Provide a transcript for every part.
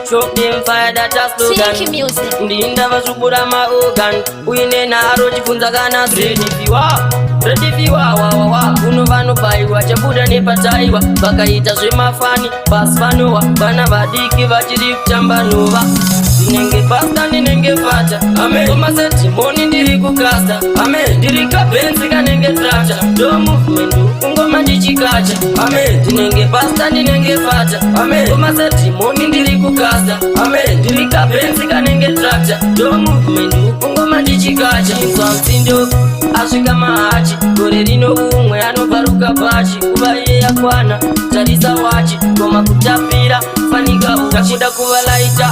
Shock them fire that a slogan. Ndinda vazvubura maorgan uine naro chifunza kana ready fiwa wa kuno vanobaiwa chabuda nepataiwa vakaita zvemafani basi vanova vana vadiki vachiri kutambanova. Ndinenge pasta ndinenge fata tomasetimoni ndiri kukasta ndiri kabhenzi kanenge tracta do movement kungoma ndichikacha. Ndinenge pasta ndinenge fata tomasetimoni ndiri kukasta ndiri kabhenzi kanenge tracta do movement kungoma ndichikacha. Inzwa mtsindo asvika mahachi gore rino umwe anobvaruka pachi kuva iye yakwana tarisa wachi koma kutapira fanika utakuda kuvalaita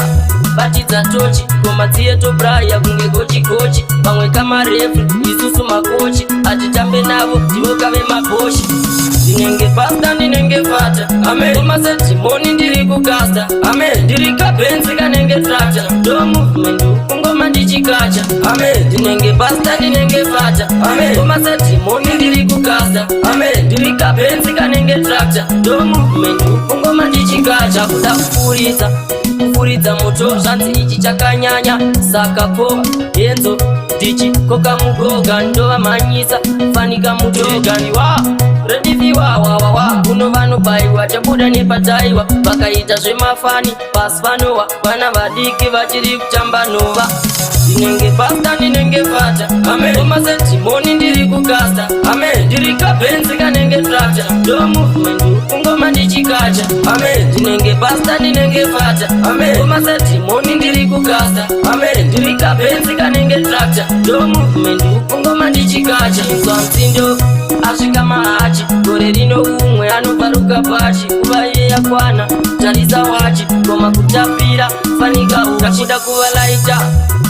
batidza tochi koma dziyeto braya kunge gochi pamwe kamarefu isusu makochi atitambe navo tivokave maboshi. Ndinenge pasta ndinenge fata tomasetimoni ndiri kukasta ndiri kabhenzi kanenge tracta do movement kungoma ndichikacha. Ndinenge pasta ndinenge fata tomasetimoni ndiri kukasta ndiri kabhenzi kanenge tracta do movement kungoma ndichikacha. Kuda kufuridza moto zvanzi ichi chakanyanya saka po yenzo dichi koka mugoga ndova manyisa fanika mudogani ready wa kuno vanobaiwa chabuda nepataiwa vakaita zvemafani basi vanova vana vadiki vachiri kutambanova. Ndinenge pasta ndinenge fata tomasetimoni ndiri kukasta ndiri kabhenzi kanenge tracta do movement kungoma ndichikacha. Ndinenge pasta ndinenge fata tomasetimoni ndiri kukasta ndiri kabhenzi kanenge tracta do movement kungoma ndichikacha. Inzwa mtsindo asvika mahachi gore rino umwe anobvaruka pachi kuva iye yakwana tarisa wachi koma kutapira fanika utakuda kuvalaita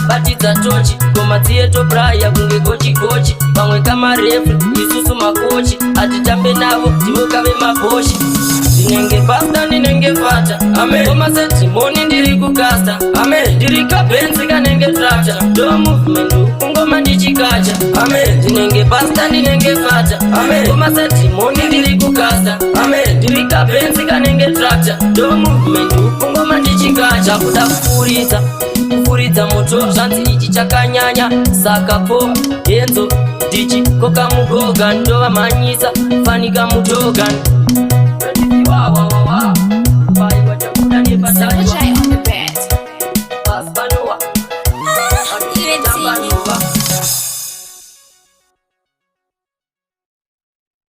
batidza tochi koma dziyeto braya kunge gochi pamwe kamarefu isusu makochi atitambe navo tivokave maboshi. Ndinenge pasta ndinenge fata tomasetimoni ndiri kukasta ndiri kabhenzi kanenge tracta do movement kungoma ndichikacha. Ndinenge pasta ndinenge fata tomasetimoni ndiri kukasta ndiri kabhenzi kanenge tracta do movement kungoma ndichikacha. Kuda kufuridza moto zvanzi ichi chakanyanya saka po yenzo dichi koka mugoga ndova manyisa fanika mudogani.